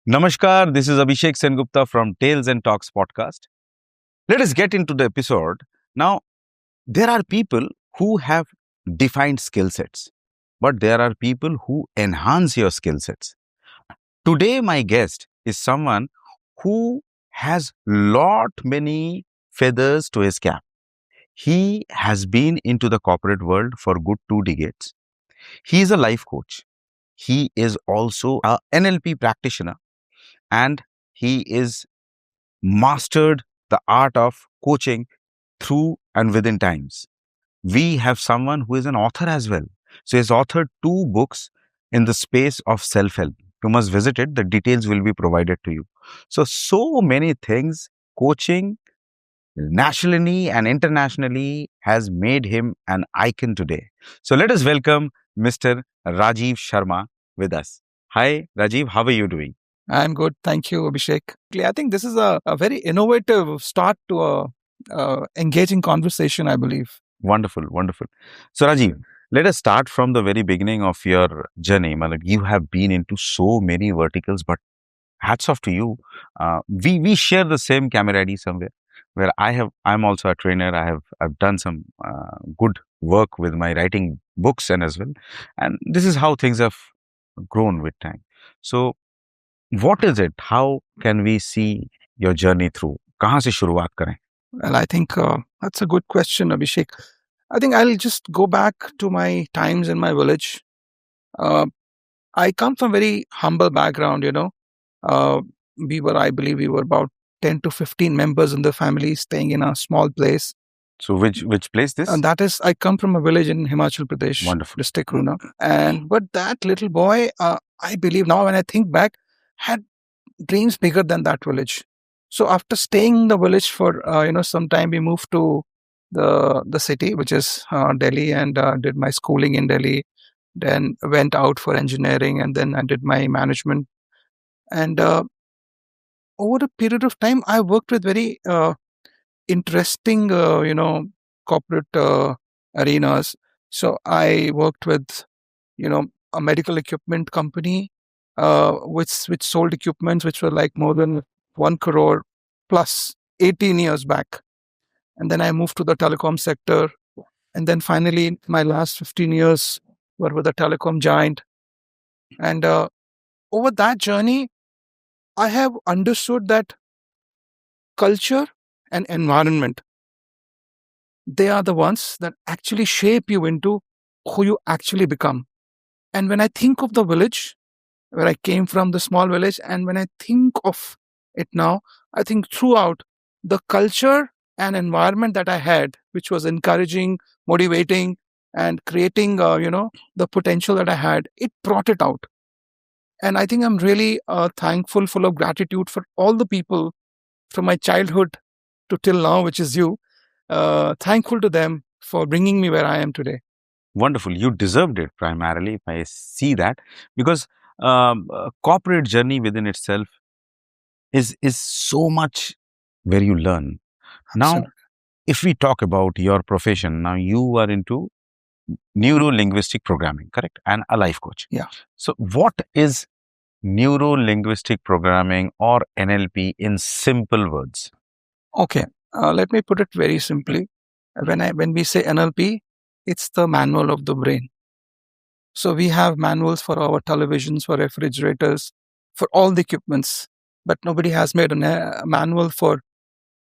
Namaskar, this is Abhishek Sengupta from Tales and Talks podcast. Let us get into the episode. Now, there are people who have defined skill sets, but there are people who enhance your skill sets. Today, my guest is someone who has lot many feathers to his cap. He has been into the corporate world for good 2 decades. He is a life coach. He is also a NLP practitioner and he is mastered the art of coaching through and within times. We have someone who is an author as well. So he's authored 2 books in the space of self-help. You must visit it. The details will be provided to you. So many things coaching nationally and internationally has made him an icon today. So let us welcome Mr. Rajiv Sharma with us. Hi, Rajiv. How are you doing? I'm good. Thank you, Abhishek. I think this is a very innovative start to a engaging conversation, I believe. Wonderful, wonderful. So, Rajiv, let us start from the very beginning of your journey. Malak, you have been into so many verticals, but hats off to you. We share the same camera ID somewhere. Where I'm also a trainer. I've done some good work with my writing books and as well. And this is how things have grown with time. So, what is it? How can we see your journey through? कहाँ से शुरुआत करें? Well, I think that's a good question, Abhishek. I think I'll just go back to my times in my village. I come from a very humble background, I believe we were about 10 to 15 members in the family staying in a small place. So which place this? And that is, I come from a village in Himachal Pradesh, Wonderful. district Runa. But that little boy, I believe now when I think back, had dreams bigger than that village. So after staying in the village for some time, we moved to the city, which is Delhi, and did my schooling in Delhi. Then went out for engineering, and then I did my management. And over a period of time, I worked with very interesting, corporate arenas. So I worked with, a medical equipment company, which sold equipments which were like more than 1 crore plus 18 years back. And then I moved to the telecom sector. And then finally, my last 15 years were with a telecom giant. And over that journey, I have understood that culture and environment, they are the ones that actually shape you into who you actually become. And when I think of the village, where I came from, the small village, and when I think of it now, I think throughout the culture and environment that I had, which was encouraging, motivating, and creating, the potential that I had, it brought it out. And I think I'm really thankful, full of gratitude for all the people from my childhood to till now, which is you. Thankful to them for bringing me where I am today. Wonderful. You deserved it primarily, if I see that, because corporate journey within itself is so much where you learn. Now, Absolutely. if we talk about your profession, now you are into Neuro-Linguistic Programming, correct? And a life coach. Yeah. So what is Neuro-Linguistic Programming or NLP in simple words? Okay. Let me put it very simply. When we say NLP, it's the manual of the brain. So we have manuals for our televisions, for refrigerators, for all the equipments, but nobody has made a manual for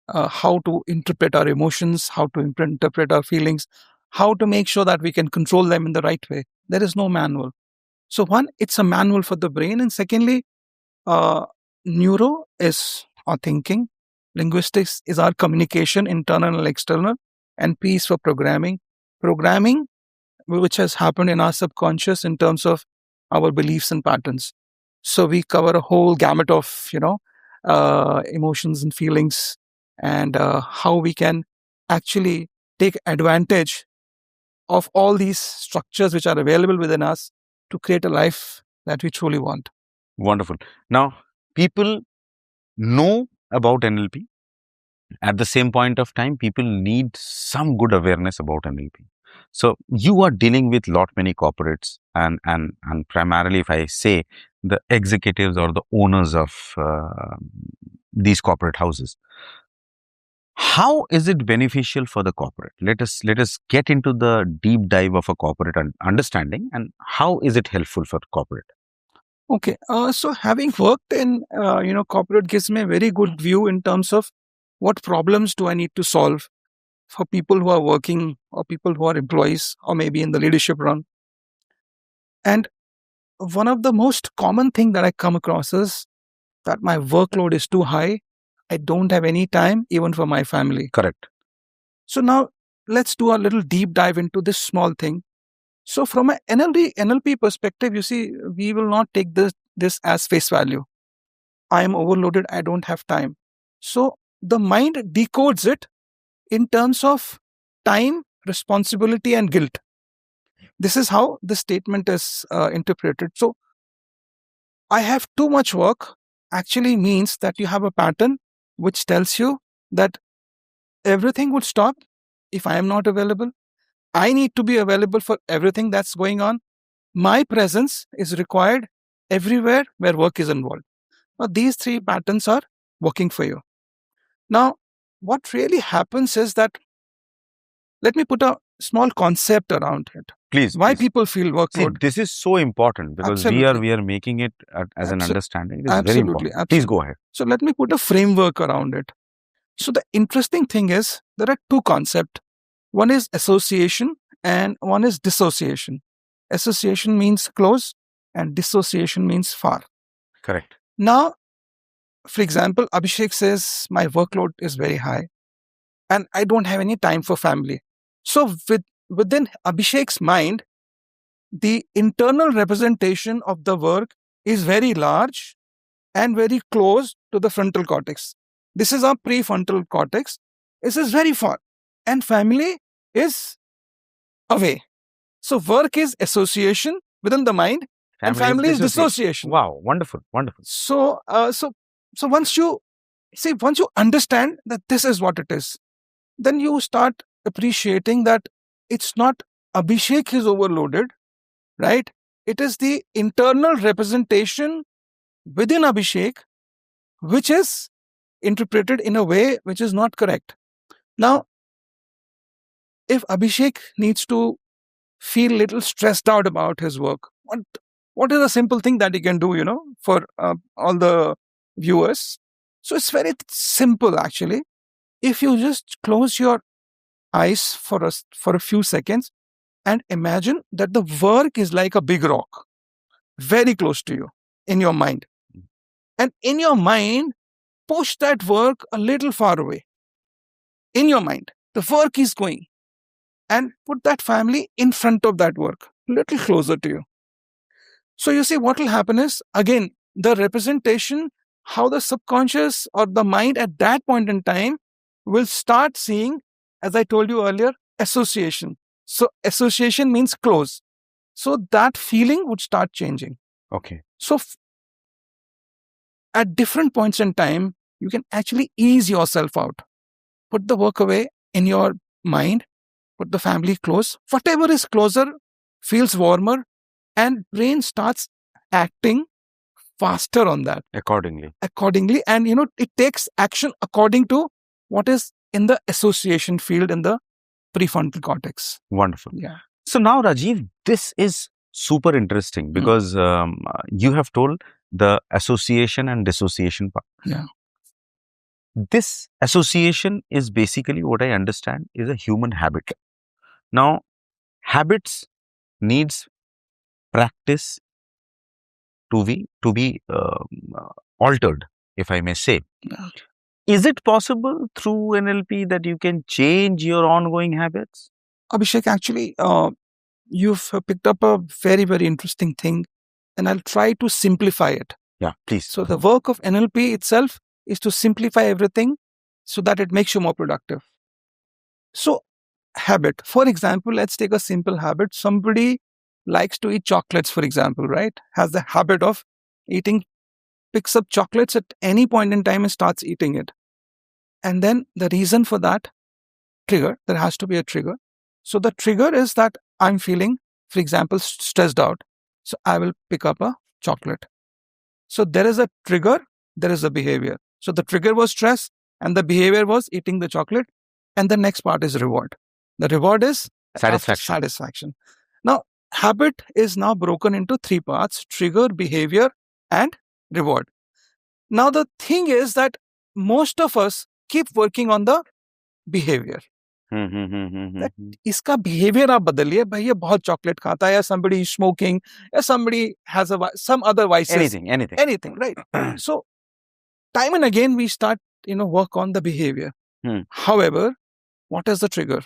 how to interpret our emotions, how to interpret our feelings, how to make sure that we can control them in the right way. There is no manual. So one, it's a manual for the brain. And secondly, neuro is our thinking. Linguistics is our communication, internal and external. And P is for programming. Programming, which has happened in our subconscious in terms of our beliefs and patterns. So we cover a whole gamut of, emotions and feelings, and how we can actually take advantage of all these structures which are available within us to create a life that we truly want. Wonderful. Now, people know about NLP. At the same point of time, people need some good awareness about NLP. So you are dealing with lot many corporates and primarily, if I say, the executives or the owners of these corporate houses. How is it beneficial for the corporate? Let us get into the deep dive of a corporate understanding, and how is it helpful for corporate? Okay. So having worked in, corporate gives me a very good view in terms of what problems do I need to solve for people who are working or people who are employees or maybe in the leadership run. And one of the most common thing that I come across is that my workload is too high. I don't have any time even for my family. Correct. So now let's do a little deep dive into this small thing. So from an NLP perspective, you see, we will not take this as face value. I am overloaded. I don't have time. So the mind decodes it in terms of time, responsibility, and guilt. This is how the statement is interpreted. So I have too much work actually means that you have a pattern which tells you that everything would stop if I am not available. I need to be available for everything that's going on. My presence is required everywhere where work is involved. Now, these three patterns are working for you. Now, what really happens is that, let me put a small concept around it. Please. Why please. people feel See, workload. this is so important because we Absolutely. are making it as an understanding. It is very Absolutely. important. Please go ahead. So let me put a framework around it. So the interesting thing is there are two concepts. One is association and one is dissociation. Association means close and dissociation means far. Correct. Now, for example, Abhishek says my workload is very high and I don't have any time for family. So within Abhishek's mind, the internal representation of the work is very large and very close to the frontal cortex. This is our prefrontal cortex. This is very far. And family is away. So work is association within the mind and family is dissociation. Wow, wonderful, wonderful. So once you understand that this is what it is, then you start appreciating that it's not Abhishek is overloaded, right? It is the internal representation within Abhishek, which is interpreted in a way which is not correct. Now, if Abhishek needs to feel a little stressed out about his work, what is a simple thing that he can do, for all the viewers? So it's very simple, actually. If you just close your eyes for a few seconds and imagine that the work is like a big rock, very close to you in your mind. And in your mind, push that work a little far away. In your mind, the work is going. And put that family in front of that work, a little closer to you. So you see, what will happen is, again, the representation, how the subconscious or the mind at that point in time will start seeing, as I told you earlier, association. So association means close. So that feeling would start changing. Okay. So at different points in time, you can actually ease yourself out. Put the work away in your mind, put the family close. Whatever is closer feels warmer, and brain starts acting faster on that. Accordingly. And, it takes action according to what is in the association field in the prefrontal cortex. Wonderful. Yeah. So now, Rajiv, this is super interesting because you have told the association and dissociation part. Yeah. This association is basically, what I understand, is a human habit. Now, habits needs practice to be altered, if I may say. Yeah. Is it possible through NLP that you can change your ongoing habits? Abhishek, actually, you've picked up a very, very interesting thing, and I'll try to simplify it. Yeah, please. So the work of NLP itself is to simplify everything so that it makes you more productive. So habit, for example, let's take a simple habit. Somebody likes to eat chocolates, for example, right? Has the habit of eating, picks up chocolates at any point in time and starts eating it. And then the reason for that trigger, there has to be a trigger. So the trigger is that I'm feeling, for example, stressed out. So I will pick up a chocolate. So there is a trigger, there is a behavior. So the trigger was stress and the behavior was eating the chocolate. And the next part is reward. The reward is satisfaction. Now, habit is now broken into three parts: trigger, behavior, and reward. Now, the thing is that most of us keep working on the behavior. That इसका behavior आप बदलिए, भाई ये बहुत chocolate खाता है, या somebody is smoking, या somebody has some other vices. Anything, right? So time and again we start, work on the behavior. However, what is the trigger?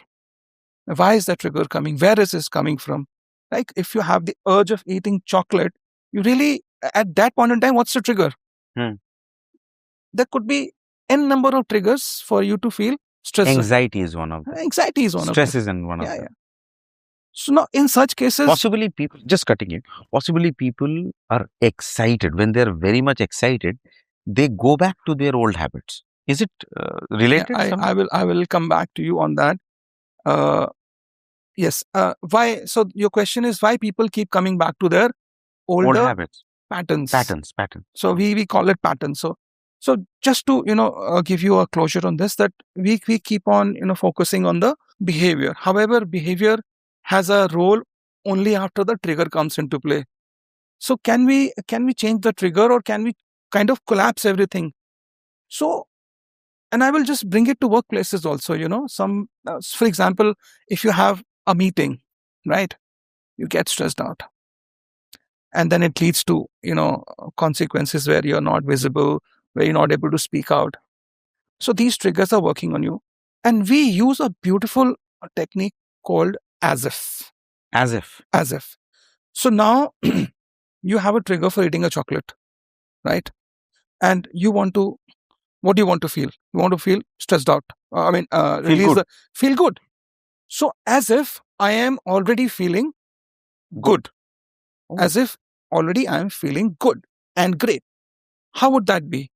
Why is the trigger coming? Where is this coming from? Like if you have the urge of eating chocolate, you really, at that point in time, what's the trigger? There could be n number of triggers for you to feel stress. Anxiety is one of them. Stress is one of them. So now in such cases, possibly people, just cutting it, possibly people are excited. When they're very much excited, they go back to their old habits. Is it related? I will come back to you on that. Yes. Why? So your question is why people keep coming back to their old habits, patterns. So we call it patterns. So just to give you a closure on this, that we keep on focusing on the behavior. However, behavior has a role only after the trigger comes into play. So can we change the trigger, or can we kind of collapse everything? So, and I will just bring it to workplaces also. Some for example, if you have a meeting, right, you get stressed out, and then it leads to consequences where you're not visible, where you're not able to speak out. So these triggers are working on you. And we use a beautiful technique called as if. So now you have a trigger for eating a chocolate, right? And what do you want to feel? You want to feel stressed out. Feel good. So as if I am already feeling good. As if already I am feeling good and great. How would that be?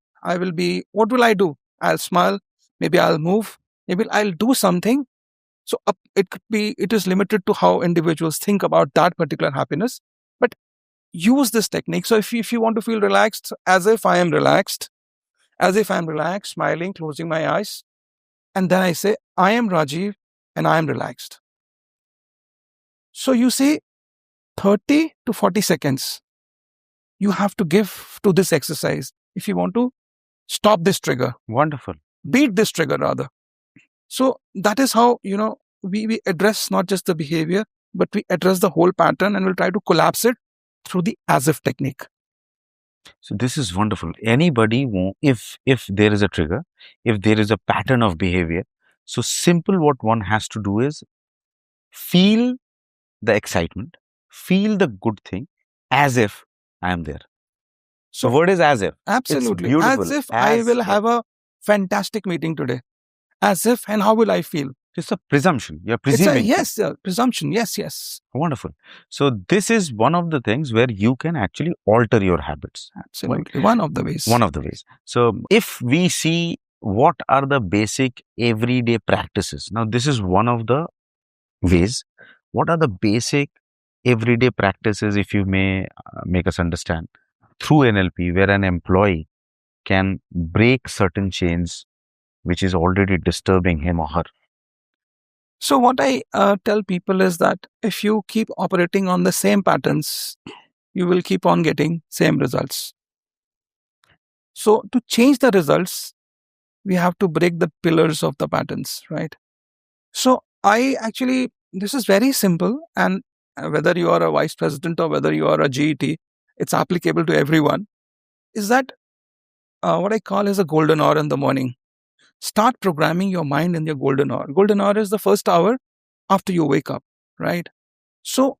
What will I do? I'll smile. Maybe I'll move. Maybe I'll do something. So it is limited to how individuals think about that particular happiness. But use this technique. So if you want to feel relaxed, as if I am relaxed, smiling, closing my eyes. And then I say, I am Rajiv and I am relaxed. So you see 30 to 40 seconds you have to give to this exercise if you want to stop this trigger. Wonderful. Beat this trigger rather. So that is how, we address not just the behavior, but we address the whole pattern, and we'll try to collapse it through the as if technique. So this is wonderful. Anybody, if there is a trigger, if there is a pattern of behavior, so simple, what one has to do is feel the excitement, feel the good thing as if I am there. So the word is as if. Absolutely. As if I will have a fantastic meeting today. As if, and how will I feel? It's a presumption. You're presuming. Yes, presumption. Yes. Wonderful. So this is one of the things where you can actually alter your habits. Absolutely. One of the ways. So if we see what are the basic everyday practices. Now, this is one of the ways. What are the basic everyday practices, if you may make us understand, through NLP, where an employee can break certain chains which is already disturbing him or her? So what I tell people is that if you keep operating on the same patterns, you will keep on getting same results. So to change the results, we have to break the pillars of the patterns, right? So this is very simple, and whether you are a vice president or whether you are a GET, it's applicable to everyone, is that what I call is a golden hour in the morning. Start programming your mind in your golden hour. Golden hour is the first hour after you wake up, right? So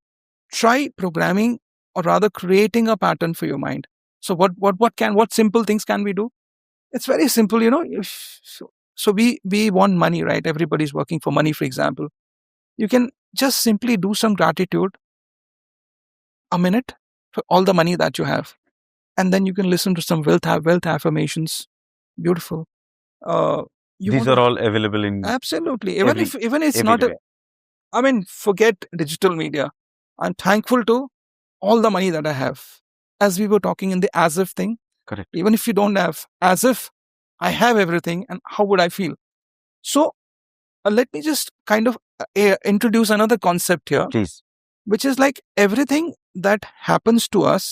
try programming, or rather creating a pattern for your mind. So what simple things can we do? It's very simple, So we want money, right? Everybody's working for money, for example. You can just simply do some gratitude, a minute, for all the money that you have. And then you can listen to some wealth affirmations. Beautiful. These are all available in absolutely. Even if it's not forget digital media. I'm thankful to all the money that I have. As we were talking in the as if thing. Correct. Even if you don't have, as if I have everything, and how would I feel? So let me just kind of introduce another concept here, Please. which is like everything that happens to us,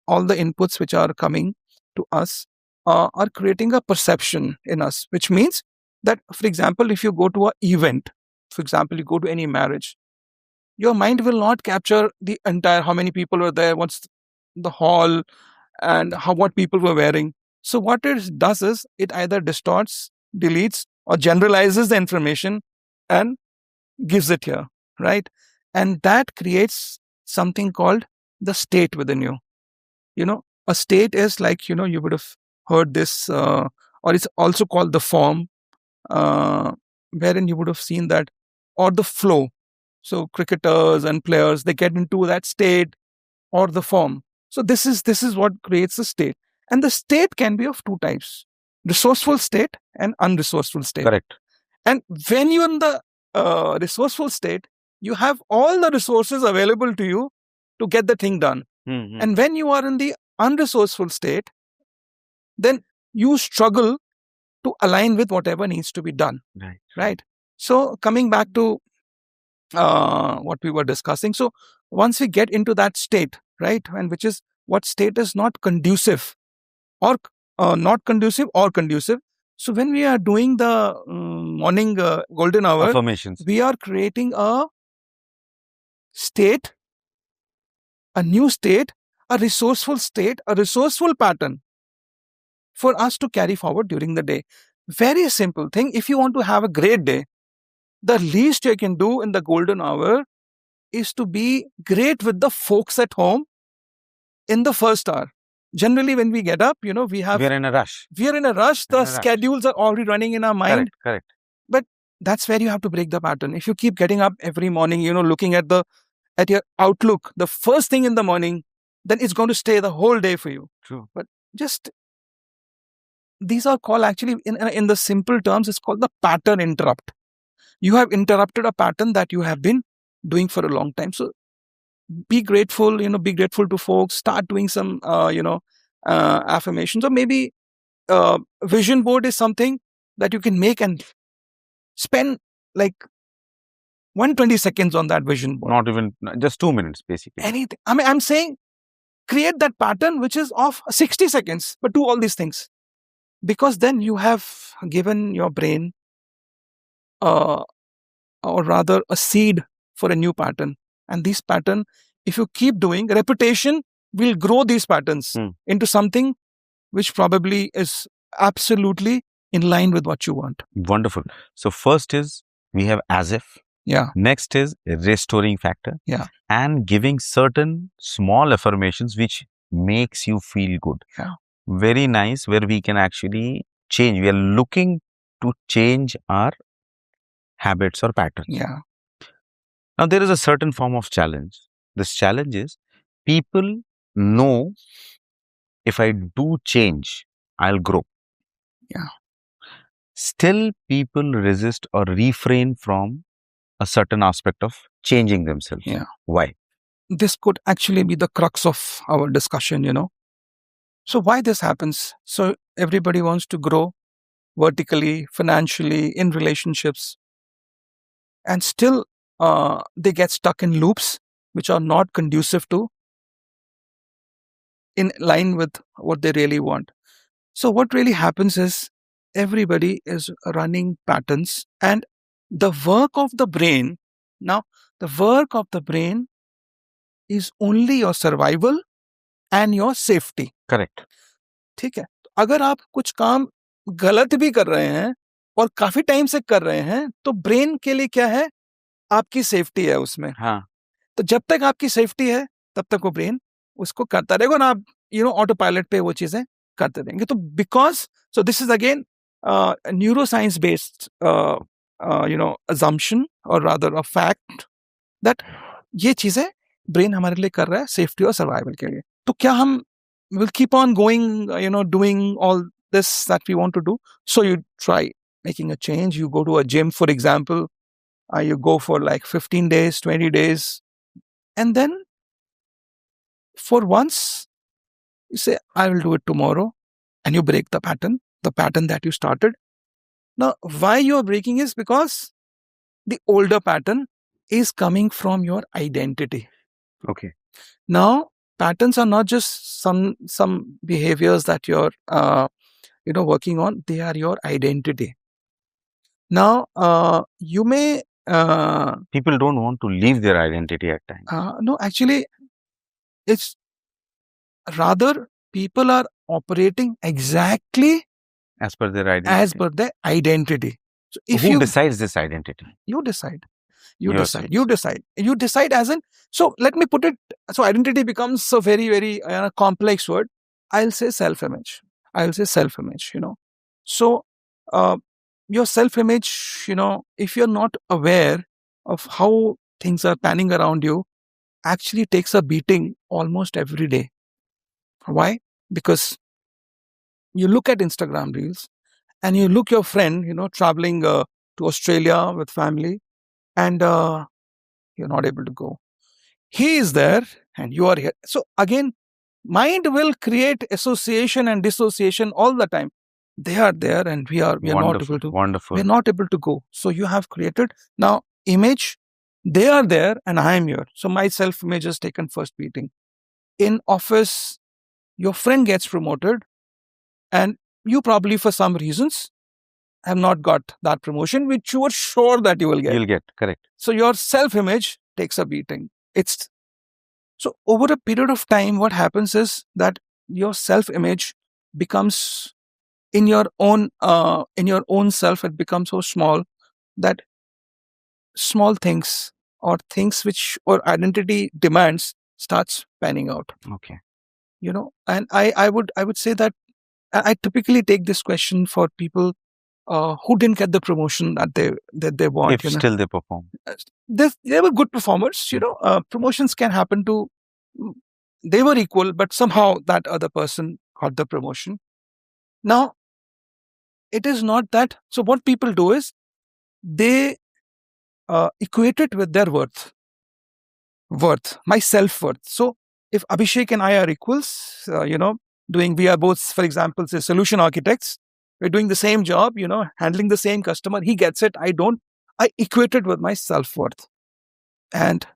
all the inputs which are coming to us are creating a perception in us, which means that, for example, if you go to an event, for example, you go to any marriage, your mind will not capture the entire, how many people were there, what's the hall, and what people were wearing. So what it does is it either distorts, deletes, or generalizes the information and gives it here, right? And that creates something called the state within you. A state is like, you would have heard this, or it's also called the form, wherein you would have seen that, or the flow. So cricketers and players, they get into that state or the form. So this is what creates the state. And the state can be of two types: resourceful state and unresourceful state. Correct. And when you're in the resourceful state, you have all the resources available to you to get the thing done. Mm-hmm. And when you are in the unresourceful state, then you struggle to align with whatever needs to be done. Right. So coming back to what we were discussing. So once we get into that state, right, and which is what state is not conducive or not conducive or conducive. So when we are doing the morning golden hour, affirmations, we are creating a state, a new state, a resourceful state, a resourceful pattern for us to carry forward during the day. Very simple thing. If you want to have a great day, the least you can do in the golden hour is to be great with the folks at home in the first hour. Generally, when we get up, we are in a rush. We are in a rush. The schedules are already running in our mind. Correct. But that's where you have to break the pattern. If you keep getting up every morning, looking at your outlook, the first thing in the morning, then it's going to stay the whole day for you. True. But just these are called, actually, in the simple terms, it's called the pattern interrupt. You have interrupted a pattern that you have been doing for a long time. So be grateful, be grateful to folks, start doing some, affirmations, or maybe vision board is something that you can make and spend like 120 seconds on that vision board. Not even, just 2 minutes, basically. Anything. I mean, I'm saying create that pattern which is of 60 seconds, but do all these things. Because then you have given your brain, or rather a seed for a new pattern. And this pattern, if you keep doing, repetition will grow these patterns into something which probably is absolutely in line with what you want. Wonderful. So first is, we have as if. Yeah. Next is restoring factor. Yeah. And giving certain small affirmations which makes you feel good. Yeah. Very nice, where we can actually change. We are looking to change our habits or patterns. Yeah. Now, there is a certain form of challenge. This challenge is, people know if I do change, I'll grow. Yeah. Still, people resist or refrain from a certain aspect of changing themselves. Yeah. Why? This could actually be the crux of our discussion, So why this happens? So everybody wants to grow vertically, financially, in relationships. And still they get stuck in loops which are not conducive to, in line with what they really want. So what really happens is everybody is running patterns, and the work of the brain, is only your survival and your safety. Correct. ठीक है. अगर आप कुछ काम गलत भी कर रहे हैं और काफी टाइम से कर रहे हैं, तो ब्रेन के लिए क्या है? आपकी सेफ्टी है उसमें. हाँ. तो जब तक आपकी सेफ्टी है, तब तक वो ब्रेन उसको करता रहेगा, और आप ऑटो पायलट पे वो चीजें करते रहेंगे. तो because so this is again neuroscience based assumption, और rather a fact, that ये चीजें ब्रेन हमारे लिए कर रहा है सेफ्टी और सर्वाइवल के लिए. तो क्या हम will keep on going, doing all this that we want to do? So you try making a change. You go to a gym, for example. You go for like 15 days, 20 days. And then for once, you say, I will do it tomorrow, and you break the pattern that you started. Now, why you are breaking is because the older pattern is coming from your identity. Okay. Now, patterns are not just some behaviors that you're working on. They are your identity. Now, you may People don't want to leave their identity at times. no, actually, it's rather people are operating exactly As per their identity. as per their identity. So if Who decides this identity? you decide, Yourself. you decide as in. So let me put it. So identity becomes a very very complex word. I'll say self-image. So uh, your self-image, if you're not aware of how things are panning around you, actually takes a beating almost every day. Why? Because you look at Instagram reels and you look your friend, traveling to Australia with family, and you're not able to go. He is there and you are here. So again, mind will create association and dissociation all the time. They are there and we are not able to. Wonderful. We're not able to go. So you have created now image. They are there and I am here. So my self image has taken first beating. In office, your friend gets promoted, and you probably for some reasons have not got that promotion, which you were sure that you will get. You'll get, correct. So your self-image takes a beating. So over a period of time, what happens is that your self-image becomes in your own self. It becomes so small that small things or things which or identity demands starts panning out. Okay. And I would say that I typically take this question for people who didn't get the promotion that they want. If still they perform. They were good performers. Promotions can happen to. They were equal, but somehow that other person got the promotion. Now, it is not that. So what people do is they equate it with their worth, my self-worth. So if Abhishek and I are equals, we are both, for example, say solution architects. We're doing the same job, handling the same customer. He gets it. I don't. I equate it with my self-worth. And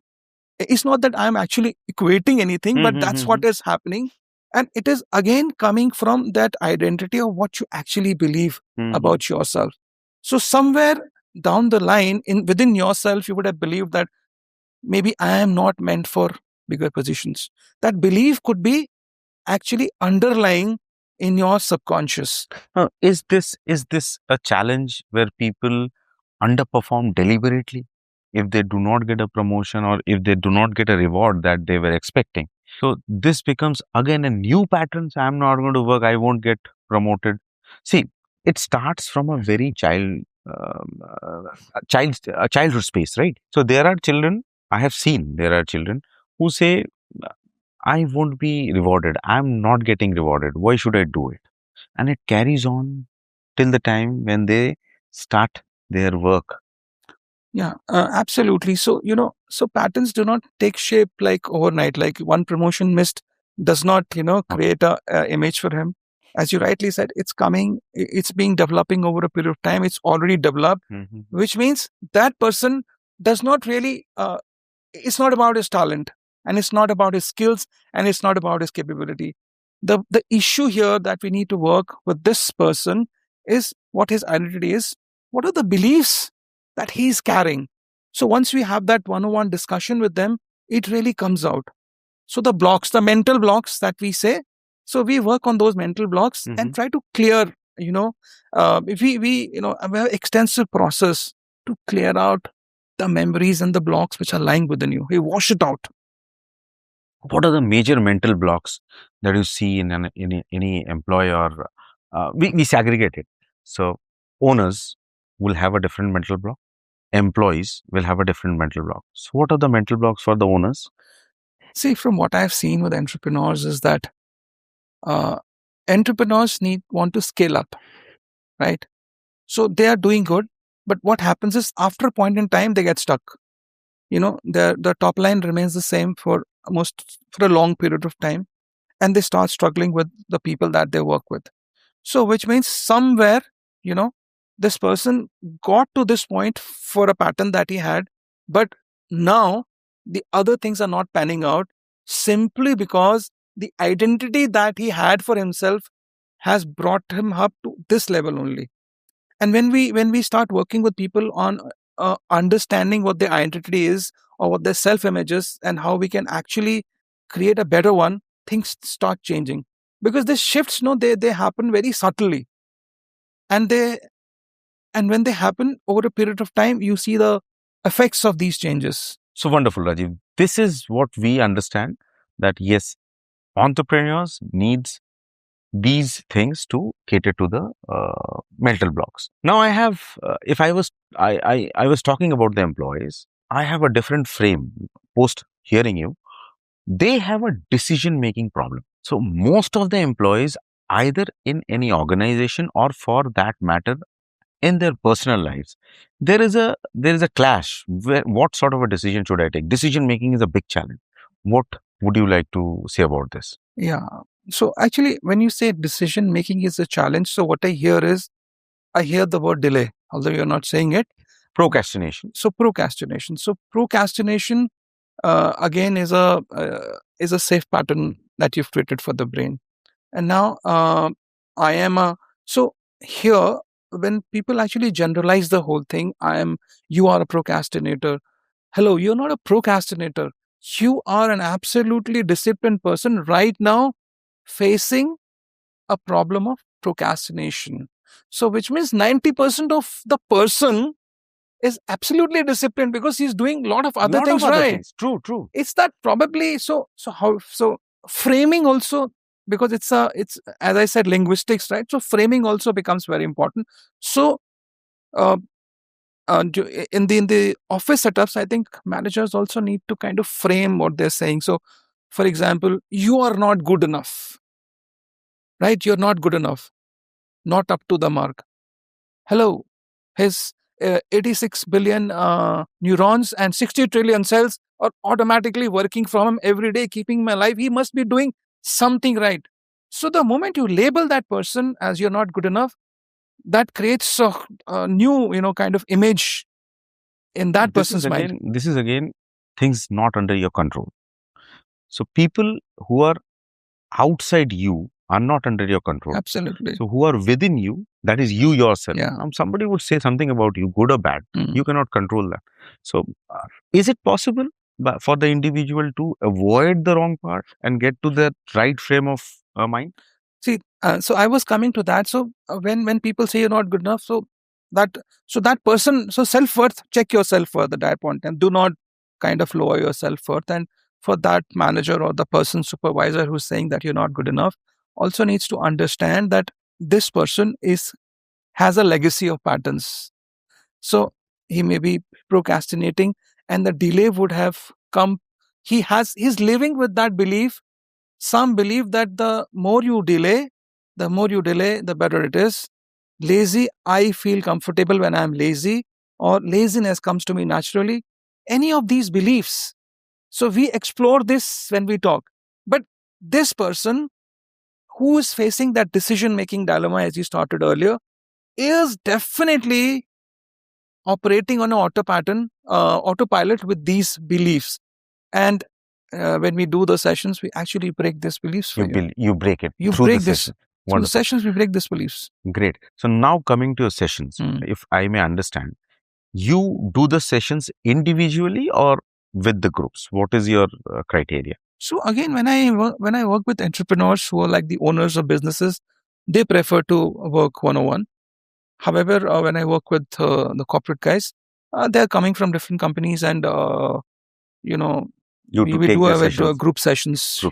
it's not that I'm actually equating anything, but that's what is happening. And it is again coming from that identity of what you actually believe about yourself. So somewhere down the line, within yourself, you would have believed that maybe I am not meant for bigger positions. That belief could be actually underlying in your subconscious. Is this a challenge where people underperform deliberately if they do not get a promotion or if they do not get a reward that they were expecting? So this becomes again a new pattern. So I'm not going to work. I won't get promoted. See, it starts from a very childhood space, right? So there are children. I have seen there are children who say, I won't be rewarded. I'm not getting rewarded. Why should I do it? And it carries on till the time when they start their work. Yeah, absolutely. So, so patterns do not take shape like overnight, like one promotion missed does not, create a image for him. As you rightly said, it's coming, it's being developing over a period of time. It's already developed, which means that person does not really, it's not about his talent and it's not about his skills and it's not about his capability. The issue here that we need to work with this person is what his identity is. What are the beliefs that he's carrying? So once we have that one-on-one discussion with them, it really comes out. So the mental blocks that we say, so we work on those mental blocks and try to clear, if we have an extensive process to clear out the memories and the blocks which are lying within you. We wash it out. What are the major mental blocks that you see in any employee or we segregate it? So owners will have a different mental block. Employees will have a different mental block. So what are the mental blocks for the owners? See, from what I've seen with entrepreneurs is that entrepreneurs want to scale up, right? So they are doing good, but what happens is after a point in time, they get stuck. The top line remains the same for most for a long period of time, and they start struggling with the people that they work with. So which means somewhere, this person got to this point for a pattern that he had, but now the other things are not panning out simply because the identity that he had for himself has brought him up to this level only. And when we start working with people on understanding what their identity is or what their self image is and how we can actually create a better one, things start changing, because these shifts, they happen very subtly, and when they happen over a period of time, you see the effects of these changes. So wonderful, Rajiv. This is what we understand, that yes, entrepreneurs needs these things to cater to the mental blocks. Now, I have, if I was talking about the employees, I have a different frame post hearing you. They have a decision making problem. So most of the employees, either in any organization or for that matter in their personal lives, there is a clash. What sort of a decision should I take? Decision making is a big challenge. What would you like to say about this? Yeah. So actually, when you say decision making is a challenge, so what I hear the word delay, although you're not saying it. Procrastination. So procrastination again is a safe pattern that you've created for the brain. And now I am a so here, when people actually generalize the whole thing, you are a procrastinator. Hello, you're not a procrastinator. You are an absolutely disciplined person right now facing a problem of procrastination. So which means 90% of the person is absolutely disciplined because he's doing a lot of other things right. True. It's that probably so framing also, because it's as I said, linguistics, right? So framing also becomes very important. So uh, in the office setups, I think managers also need to kind of frame what they're saying. So for example, you are not good enough, right? You're not good enough, not up to the mark. Hello, his 86 billion neurons and 60 trillion cells are automatically working from him every day, keeping him alive. He must be doing something right. So the moment you label that person as you're not good enough, that creates a new, kind of image in that person's mind. This is again things not under your control. So people who are outside you are not under your control. Absolutely. So who are within you, that is you yourself. Yeah. Somebody would say something about you, good or bad. You cannot control that. So is it possible for the individual to avoid the wrong part and get to the right frame of mind? See, so I was coming to that. So when people say you're not good enough, so that person, so self-worth, check your self-worth at that point and do not kind of lower your self-worth. And for that manager or the person supervisor who's saying that you're not good enough also needs to understand that this person has a legacy of patterns. So he may be procrastinating, and the delay would have come. He's living with that belief. Some believe that the more you delay, the better it is. Lazy, I feel comfortable when I'm lazy, or laziness comes to me naturally. Any of these beliefs. So we explore this when we talk. But this person who is facing that decision-making dilemma, as you started earlier, is definitely operating on an autopilot with these beliefs. And when we do the sessions, we actually break these beliefs for you. You break it. You through break the this. session. Through the sessions, we break these beliefs. Great. So now coming to your sessions, if I may understand, you do the sessions individually or with the groups? What is your criteria? So again, when I work with entrepreneurs who are like the owners of businesses, they prefer to work one-on-one. However, when I work with the corporate guys, they're coming from different companies, and we do group sessions.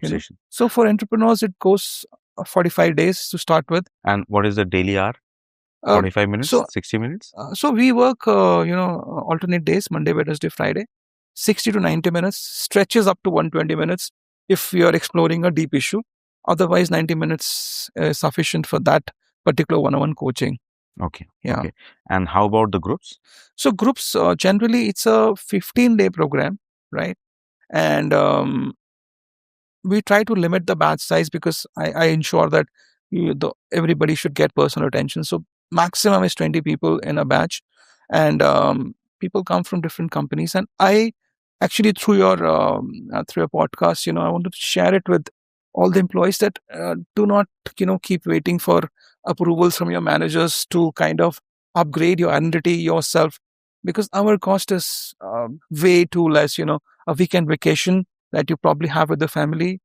So for entrepreneurs, it goes 45 days to start with. And what is the daily hour? 45 minutes, 60 minutes? So we work, alternate days, Monday, Wednesday, Friday, 60 to 90 minutes, stretches up to 120 minutes if we are exploring a deep issue. Otherwise, 90 minutes is sufficient for that particular one-on-one coaching. Okay. Yeah. Okay. And how about the groups? So groups, generally, it's a 15-day program, right? And we try to limit the batch size because I ensure that everybody should get personal attention. So maximum is 20 people in a batch, and people come from different companies. And I actually through your podcast, I wanted to share it with all the employees that do not keep waiting for approvals from your managers to kind of upgrade your identity yourself, because our cost is way too less. A weekend vacation that you probably have with the family.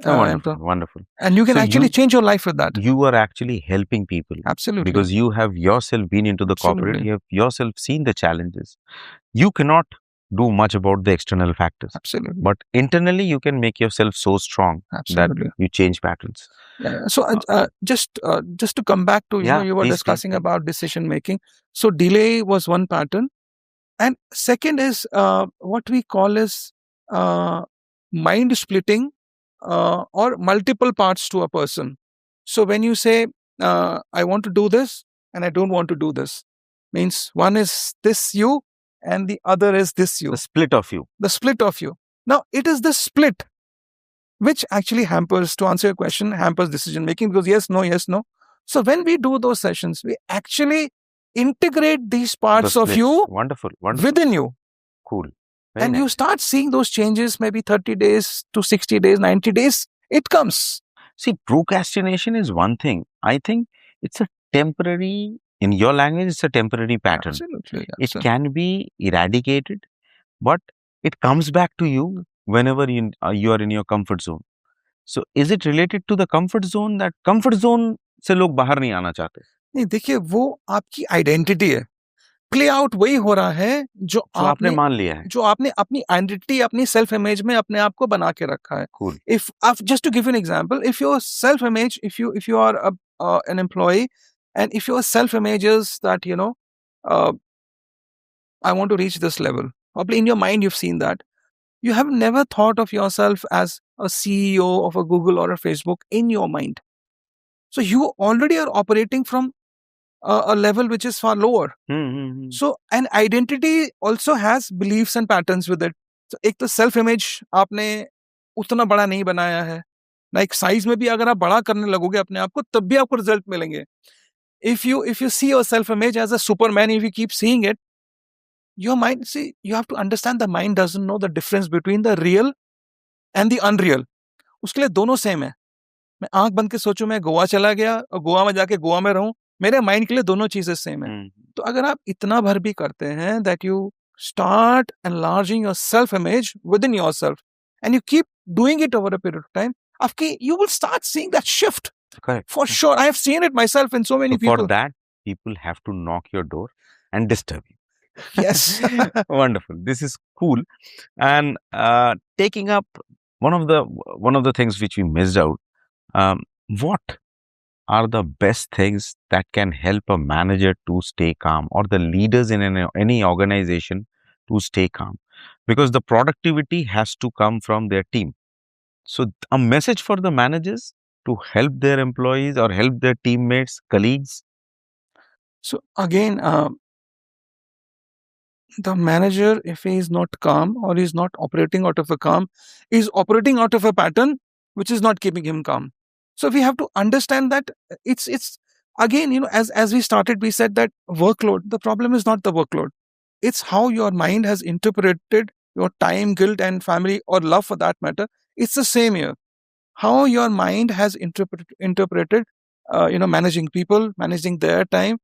Wonderful, wonderful. And you can So actually change your life with that. You are actually helping people. Absolutely. Because you have yourself been into the corporate, Absolutely. you have yourself seen the challenges. You cannot do much about the external factors. Absolutely. But internally, you can make yourself so strong Absolutely. that you change patterns. Yeah. So just to come back to, you were discussing about decision making. So delay was one pattern. And second is what we call as mind splitting or multiple parts to a person. So when you say, I want to do this and I don't want to do this, means one is this you and the other is this you. The split of you. The split of you. Now, it is the split which actually hampers, to answer your question, hampers decision making, because yes, no, yes, no. So when we do those sessions, we actually integrate these parts of you wonderful within you. Cool. And you start seeing those changes maybe 30 days to 60 days, 90 days, it comes. See, procrastination is one thing. I think it's a temporary, in your language, it's a temporary pattern. Absolutely. It can be eradicated, but it comes back to you whenever you are in your comfort zone. So is it related to the comfort zone, that comfort zone से लोग बाहर नहीं आना चाहते? नहीं, देखिए वो आपकी आइडेंटिटी है. प्ले आउट वही हो रहा है जो आपने मान लिया है, जो आपने अपनी आइडेंटिटी, अपनी सेल्फ इमेज में अपने आप को बना के रखा है. Cool. If just to give you an example, if your self image, if you are an employee, and if your self image is that I want to reach this level, probably in your mind you've seen that. You have never thought of yourself as a CEO of a Google or a Facebook in your mind. So you already are operating from a level which is far lower. So an identity also has beliefs and patterns with it. So एक तो self image आपने उतना बड़ा नहीं बनाया है. Like size में भी अगर आप बड़ा करने लगोगे अपने आप को, तब भी आपको रिजल्ट मिलेंगे. If you see your self image as a Superman, if you keep seeing it, your mind, see, you have to understand the mind doesn't know the difference between the real and the unreal. उसके लिए दोनों same है. मैं आंख बंद के सोचूं मैं गोवा चला गया और गोवा में जाके गोवा में रहूं, मेरे माइंड के लिए दोनों चीजें सेम है. तो अगर आप इतना भर भी करते हैं that you start enlarging your self image within yourself and you keep doing it over a period of time, you will start seeing that shift. Correct. For sure. I have seen it myself in so many people. For that, people have to knock your door and disturb you. Yes. Wonderful. This is cool. And taking up one of the things which we missed out, what are the best things that can help a manager to stay calm, or the leaders in any organization to stay calm? Because the productivity has to come from their team. So a message for the managers to help their employees or help their teammates, colleagues. So again, the manager, if he is not calm or he is not operating out of a calm, is operating out of a pattern which is not keeping him calm. So we have to understand that it's again, as we started, we said that workload, the problem is not the workload. It's how your mind has interpreted your time, guilt, and family, or love for that matter. It's the same here. How your mind has interpreted, managing people, managing their time.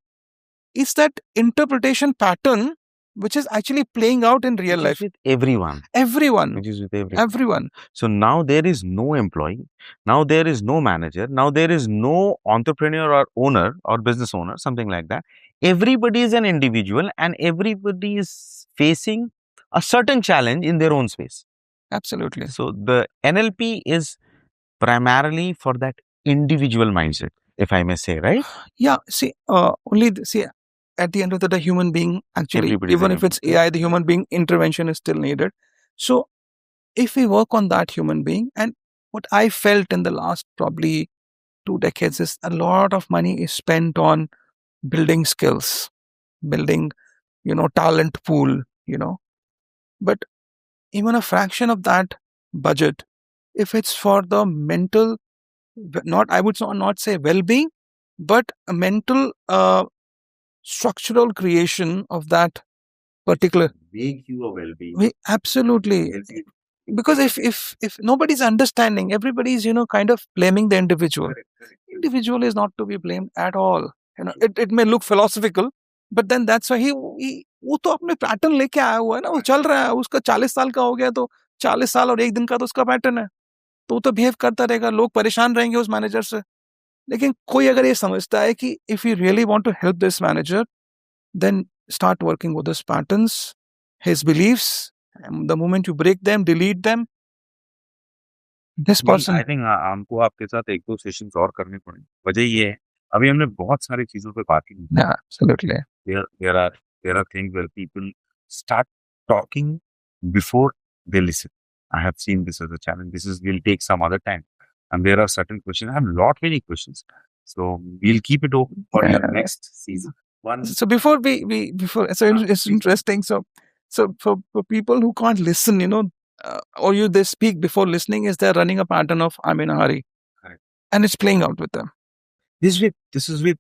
It's that interpretation pattern which is actually playing out in real life. With everyone. Everyone. Which is with Everyone. So now there is no employee. Now there is no manager. Now there is no entrepreneur or owner or business owner, something like that. Everybody is an individual and everybody is facing a certain challenge in their own space. Absolutely. So the NLP is primarily for that individual mindset, if I may say, right? Yeah. See, at the end of the day, human being, actually, Everybody even if it's AI, the human being intervention is still needed. So if we work on that human being, and what I felt in the last probably 2 decades is a lot of money is spent on building skills, building, talent pool, but even a fraction of that budget if it's for the mental, not, I would not say well-being, but a mental structural creation of that particular, make you a well-being. absolutely. Healthy. Because if nobody's understanding, everybody's kind of blaming the individual. Individual is not to be blamed at all. It may look philosophical, but then that's why he वो तो अपने pattern लेके आया हुआ है ना, वो चल रहा है, उसका 40 साल का हो गया तो 40 साल और एक दिन का तो उसका पैटर्न है, तो वो तो बिहेव करता रहेगा, लोग परेशान रहेंगे उस मैनेजर से। लेकिन कोई अगर ये समझता है कि if you really want to help this manager, then start working with his patterns, his beliefs, and the moment you break them, delete them, this person, I think हमको आपके साथ एक दो सेशंस और करने पड़ेंगे। वजह ये है, अभी हमने बहुत सारी चीजों पे बात की। yeah, absolutely. There are things where people start talking before they listen. I have seen this as a challenge. Will take some other time. And there are certain questions. I have many questions. So we'll keep it open for your next season. So before it's interesting. So for people who can't listen, or they speak before listening, is they're running a pattern of I'm in a hurry. Correct. And it's playing out with them. This is with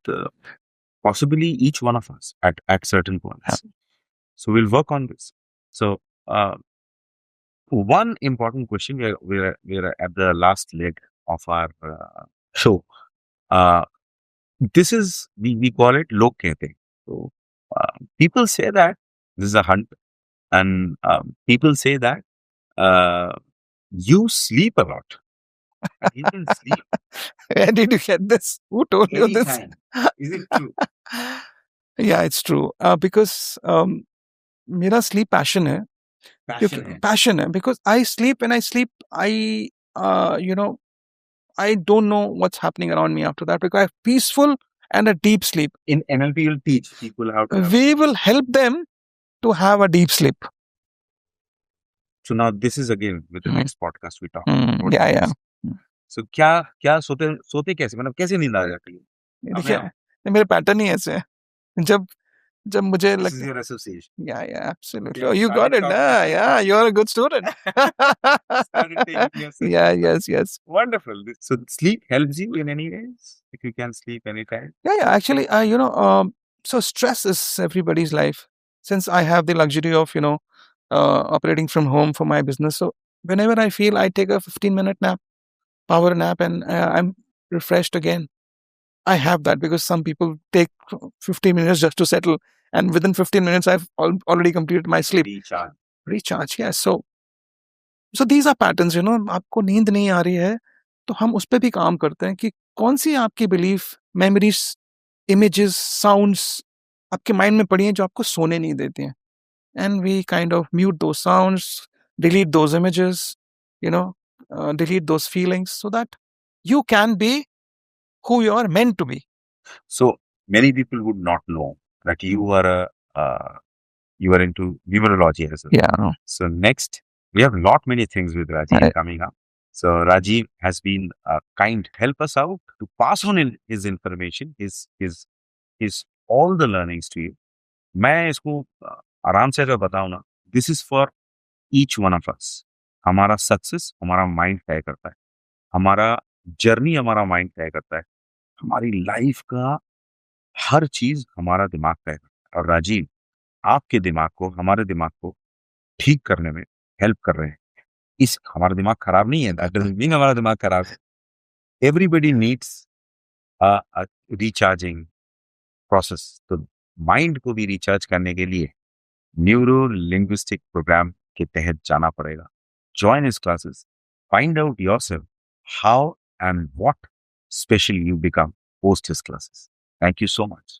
possibly each one of us at certain points. Yeah. So we'll work on this. So one important question, we're at the last leg of our show. This is, we call it log kehte. So people say that this is a hunt, and people say that you sleep a lot. You can sleep. Where did you get this? Who told you this? Is it true? Yeah, it's true. Because मेरा sleep passion है. Passion है. Because I sleep, and I sleep, I don't know what's happening around me after that, because I have peaceful and a deep sleep. In NLP, you'll teach people how to. We will help them to have a deep sleep. So now this is again with the next podcast we talk. Yeah. So क्या सोते कैसे, मतलब कैसे नींद आ जाती है? देखिए मेरे पैटर्न ही ऐसे है, जब मुझे लगता है, your association. Yeah, absolutely. Oh, you got it. Yeah, you're a good student. Yeah, yes. Wonderful. So sleep helps you in any ways? If you can sleep anytime? Yeah. Actually, so stress is everybody's life. Since I have the luxury of, operating from home for my business. So whenever I feel, I take a 15-minute nap, power nap, and I'm refreshed again. I have that, because some people take 15 minutes just to settle, and within 15 minutes, I've already completed my sleep. Recharge, yes. So these are patterns, आपको नींद नहीं आ रही है, तो हम उस पे भी काम करते हैं कि कौन सी आपकी बिलीफ, मेमोरीज, इमेजेस, साउंड्स आपके माइंड में पड़ी हैं जो आपको सोने नहीं देती हैं. And we kind of mute those sounds, delete those images, delete those feelings, so that you can be who you are meant to be. So many people would not know that you are you are into numerology as well. Yeah. So next, we have many things with Rajiv coming up. So Rajiv has been kind, help us out to pass on his information, his all the learnings to you. मैं इसको आराम से अगर बताऊं ना, this is for each one of us. हमारा success हमारा mind तय करता है, हमारा जर्नी हमारा माइंड तय करता है, हमारी लाइफ का हर चीज हमारा दिमाग तय करता है. और राजीव आपके दिमाग को, हमारे दिमाग को ठीक करने में हेल्प कर रहे हैं. इस हमारा दिमाग खराब नहीं है, दैट डजंट मीन हमारा दिमाग खराब है. Everybody needs a recharging process. तो माइंड को भी रिचार्ज करने के लिए न्यूरो-लिंग्विस्टिक प्रोग्राम के तहत जाना पड़ेगा. Join his classes. Find out yourself how and what special you become post his classes. Thank you so much.